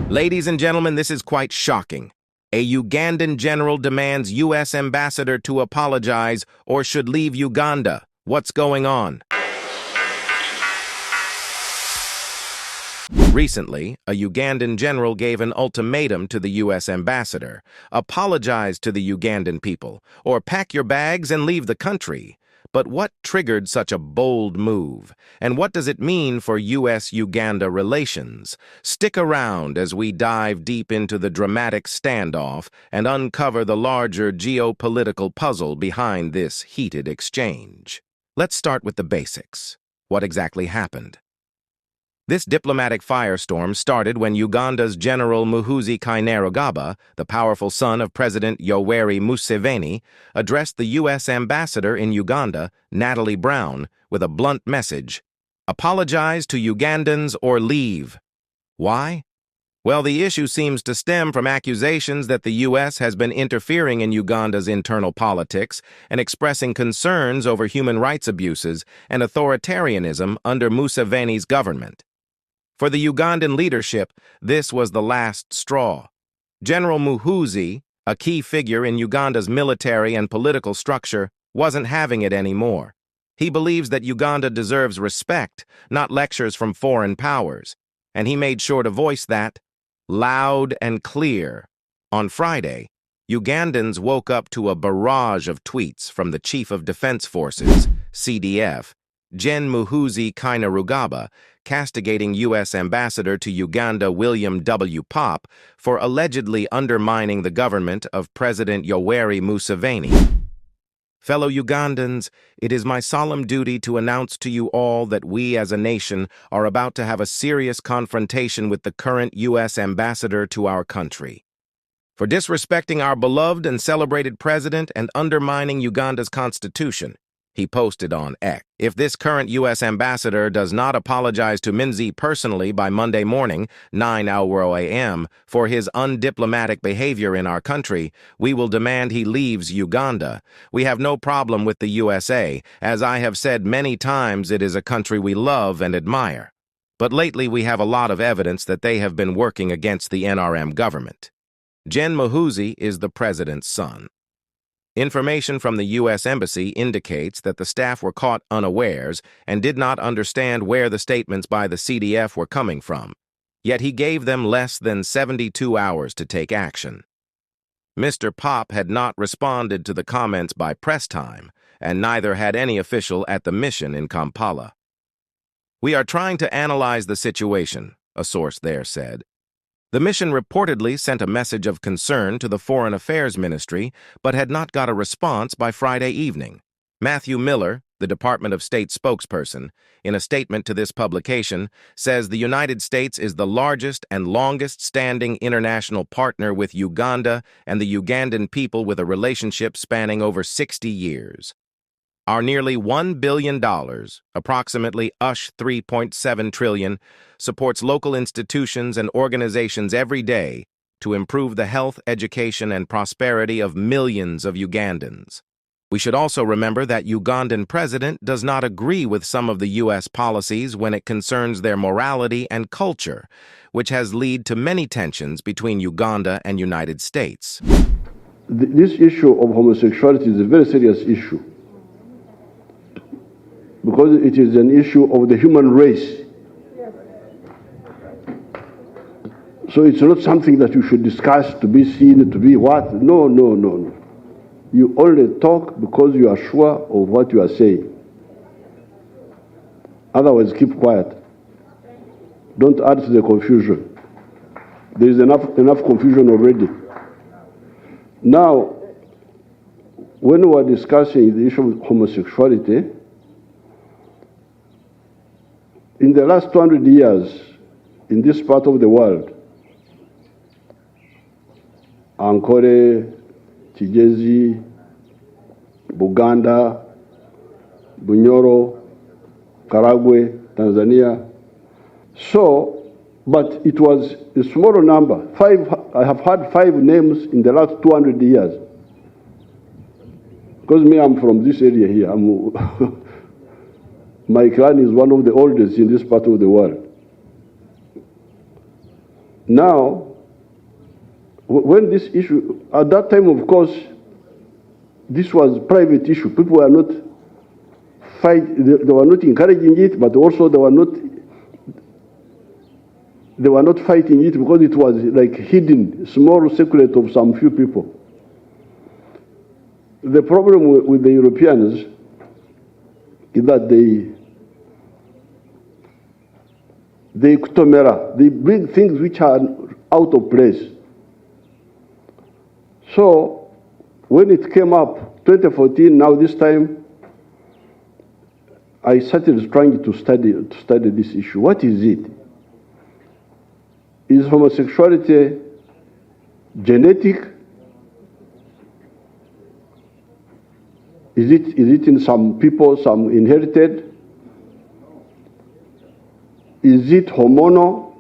Ladies and gentlemen, this is quite shocking. A Ugandan general demands U.S. ambassador to apologize or should leave Uganda. What's going on? Recently, a Ugandan general gave an ultimatum to the U.S. ambassador. Apologize to the Ugandan people, or pack your bags and leave the country. But what triggered such a bold move? And what does it mean for U.S.-Uganda relations? Stick around as we dive deep into the dramatic standoff and uncover the larger geopolitical puzzle behind this heated exchange. Let's start with the basics. What exactly happened? This diplomatic firestorm started when Uganda's General Muhoozi Kainerugaba, the powerful son of President Yoweri Museveni, addressed the U.S. ambassador in Uganda, Natalie Brown, with a blunt message: apologize to Ugandans or leave. Why? Well, the issue seems to stem from accusations that the U.S. has been interfering in Uganda's internal politics and expressing concerns over human rights abuses and authoritarianism under Museveni's government. For the Ugandan leadership, this was the last straw. General Muhoozi, a key figure in Uganda's military and political structure, wasn't having it anymore. He believes that Uganda deserves respect, not lectures from foreign powers, and he made sure to voice that loud and clear. On Friday, Ugandans woke up to a barrage of tweets from the Chief of Defense Forces, CDF, Gen Muhoozi Kainerugaba, castigating U.S. Ambassador to Uganda William W. Pop for allegedly undermining the government of President Yoweri Museveni. Fellow Ugandans, it is my solemn duty to announce to you all that we as a nation are about to have a serious confrontation with the current U.S. ambassador to our country. For disrespecting our beloved and celebrated president and undermining Uganda's constitution, he posted on X. If this current U.S. ambassador does not apologize to Minzi personally by Monday morning, 9 a.m., for his undiplomatic behavior in our country, we will demand he leaves Uganda. We have no problem with the USA. As I have said many times, it is a country we love and admire. But lately we have a lot of evidence that they have been working against the NRM government. Gen Muhoozi is the president's son. Information from the U.S. Embassy indicates that the staff were caught unawares and did not understand where the statements by the CDF were coming from, yet he gave them less than 72 hours to take action. Mr. Pop had not responded to the comments by press time, and neither had any official at the mission in Kampala. We are trying to analyze the situation, a source there said. The mission reportedly sent a message of concern to the Foreign Affairs Ministry, but had not got a response by Friday evening. Matthew Miller, the Department of State spokesperson, in a statement to this publication, says the United States is the largest and longest-standing international partner with Uganda and the Ugandan people with a relationship spanning over 60 years. Our nearly $1 billion, approximately $3.7 trillion, supports local institutions and organizations every day to improve the health, education, and prosperity of millions of Ugandans. We should also remember that Ugandan president does not agree with some of the U.S. policies when it concerns their morality and culture, which has led to many tensions between Uganda and United States. This issue of homosexuality is a very serious issue, because it is an issue of the human race. So it's not something that you should discuss to be seen, to be what? No. You only talk because you are sure of what you are saying. Otherwise, keep quiet. Don't add to the confusion. There is enough confusion already. Now, when we are discussing the issue of homosexuality, in the last 200 years, in this part of the world, Ankole, Kigezi, Buganda, Bunyoro, Karagwe, Tanzania. So, but it was a smaller number. I have had 5 names in the last 200 years. Because me, I'm from this area here. My clan is one of the oldest in this part of the world. Now, when this issue, at that time, of course, this was a private issue. People were not they were not encouraging it, but also they were not fighting it because it was like hidden, small secret of some few people. The problem with the Europeans is that they bring things which are out of place. So when it came up, 2014, now this time, I started trying to study this issue. What is it? Is homosexuality genetic? Is it in some people, some inherited? Is it hormonal?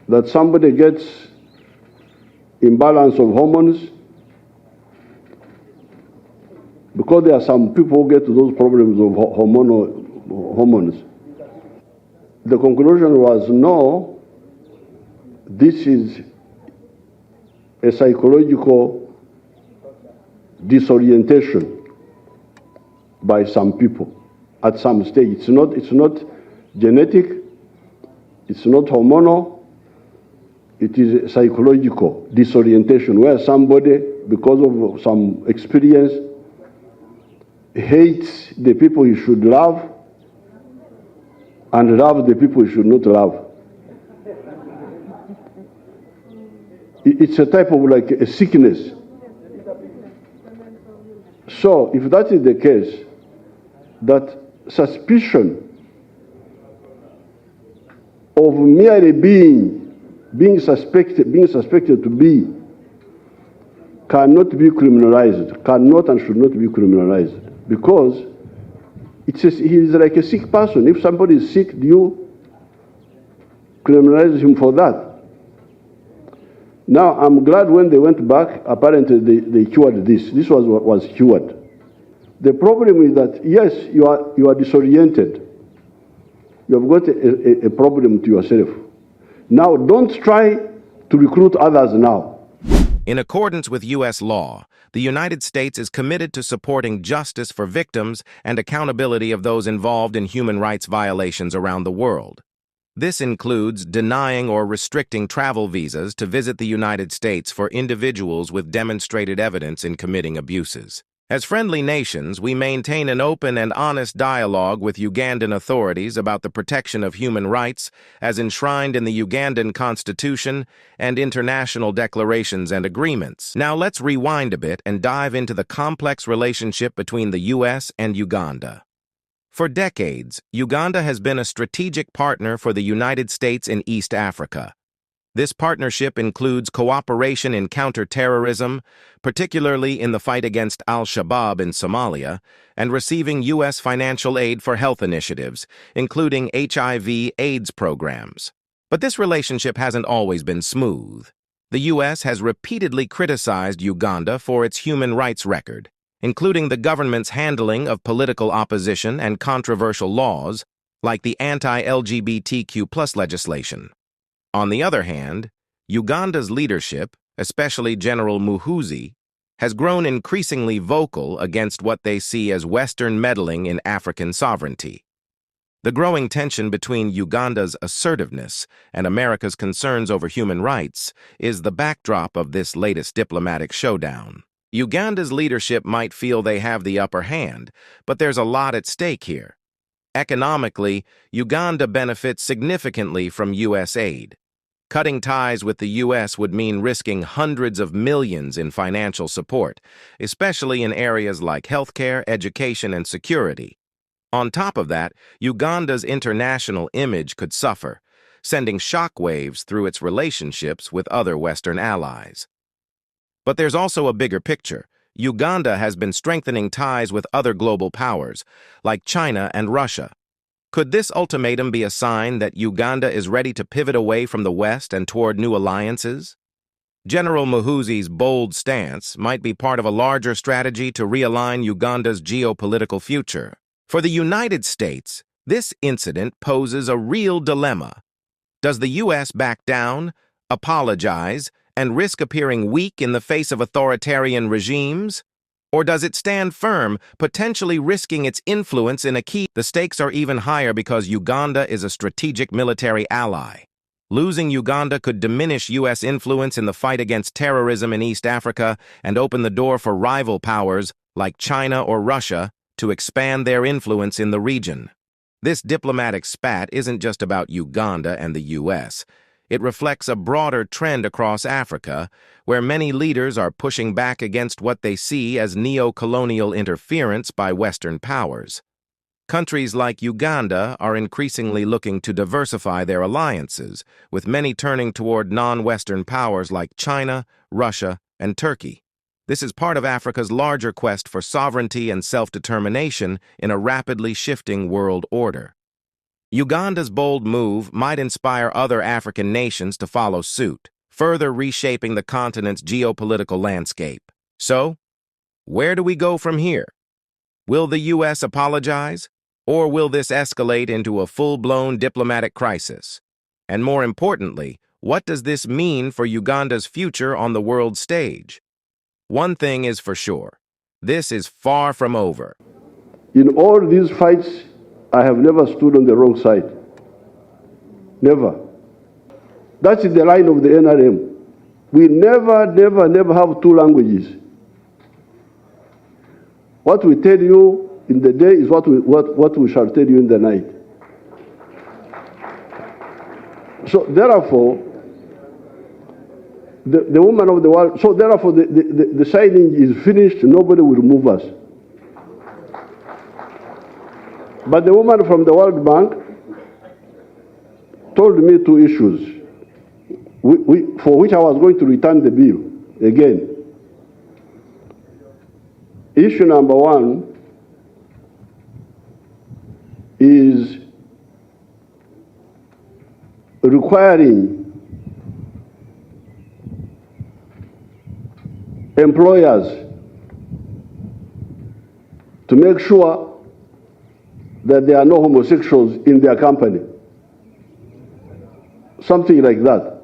That somebody gets imbalance of hormones? Because there are some people who get those problems of hormones. The conclusion was no, this is a psychological disorientation by some people at some stage. It's not genetic, it's not hormonal, it is a psychological disorientation where somebody, because of some experience, hates the people he should love and loves the people he should not love. It's a type of like a sickness. So if that is the case, that suspicion of merely being suspected to be cannot be criminalized, cannot and should not be criminalized, because he is like a sick person. If somebody is sick, do you criminalize him for that? Now, I'm glad when they went back, apparently they cured this. This was cured. The problem is that, yes, you are disoriented. You have got a problem to yourself. Now, don't try to recruit others now. In accordance with U.S. law, the United States is committed to supporting justice for victims and accountability of those involved in human rights violations around the world. This includes denying or restricting travel visas to visit the United States for individuals with demonstrated evidence in committing abuses. As friendly nations, we maintain an open and honest dialogue with Ugandan authorities about the protection of human rights as enshrined in the Ugandan Constitution and international declarations and agreements. Now let's rewind a bit and dive into the complex relationship between the U.S. and Uganda. For decades, Uganda has been a strategic partner for the United States in East Africa. This partnership includes cooperation in counter-terrorism, particularly in the fight against Al-Shabaab in Somalia, and receiving U.S. financial aid for health initiatives, including HIV/AIDS programs. But this relationship hasn't always been smooth. The U.S. has repeatedly criticized Uganda for its human rights record, including the government's handling of political opposition and controversial laws, like the anti-LGBTQ+ legislation. On the other hand, Uganda's leadership, especially General Muhoozi, has grown increasingly vocal against what they see as Western meddling in African sovereignty. The growing tension between Uganda's assertiveness and America's concerns over human rights is the backdrop of this latest diplomatic showdown. Uganda's leadership might feel they have the upper hand, but there's a lot at stake here. Economically, Uganda benefits significantly from U.S. aid. Cutting ties with the U.S. would mean risking hundreds of millions in financial support, especially in areas like healthcare, education, and security. On top of that, Uganda's international image could suffer, sending shockwaves through its relationships with other Western allies. But there's also a bigger picture. Uganda has been strengthening ties with other global powers, like China and Russia. Could this ultimatum be a sign that Uganda is ready to pivot away from the West and toward new alliances? General Muhoozi's bold stance might be part of a larger strategy to realign Uganda's geopolitical future. For the United States, this incident poses a real dilemma. Does the U.S. back down, apologize, and risk appearing weak in the face of authoritarian regimes? Or does it stand firm, potentially risking its influence in a key? The stakes are even higher because Uganda is a strategic military ally. Losing Uganda could diminish U.S. influence in the fight against terrorism in East Africa and open the door for rival powers, like China or Russia, to expand their influence in the region. This diplomatic spat isn't just about Uganda and the U.S. It reflects a broader trend across Africa, where many leaders are pushing back against what they see as neo-colonial interference by Western powers. Countries like Uganda are increasingly looking to diversify their alliances, with many turning toward non-Western powers like China, Russia, and Turkey. This is part of Africa's larger quest for sovereignty and self-determination in a rapidly shifting world order. Uganda's bold move might inspire other African nations to follow suit, further reshaping the continent's geopolitical landscape. So, where do we go from here? Will the U.S. apologize? Or will this escalate into a full-blown diplomatic crisis? And more importantly, what does this mean for Uganda's future on the world stage? One thing is for sure, this is far from over. In all these fights, I have never stood on the wrong side. Never. That is the line of the NRM. We never have two languages. What we tell you in the day is what we shall tell you in the night. So therefore, the woman of the world, so therefore the signing is finished, nobody will move us. But the woman from the World Bank told me two issues, for which I was going to return the bill again. Issue number one is requiring employers to make sure that there are no homosexuals in their company. Something like that.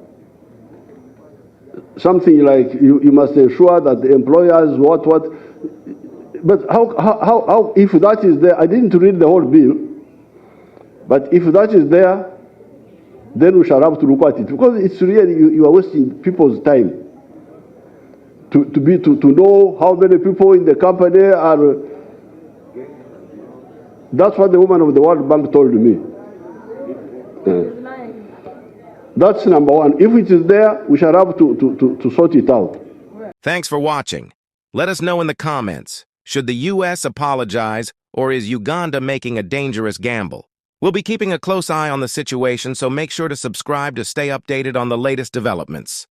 Something like you must ensure that the employers but how if that is there, I didn't read the whole bill, but if that is there, then we shall have to look at it, because it's really, you are wasting people's time to know how many people in the company are. That's what the woman of the World Bank told me. That's number one. If it is there, we shall have to sort it out. Thanks for watching. Let us know in the comments, should the U.S. apologize, or is Uganda making a dangerous gamble? We'll be keeping a close eye on the situation, so make sure to subscribe to stay updated on the latest developments.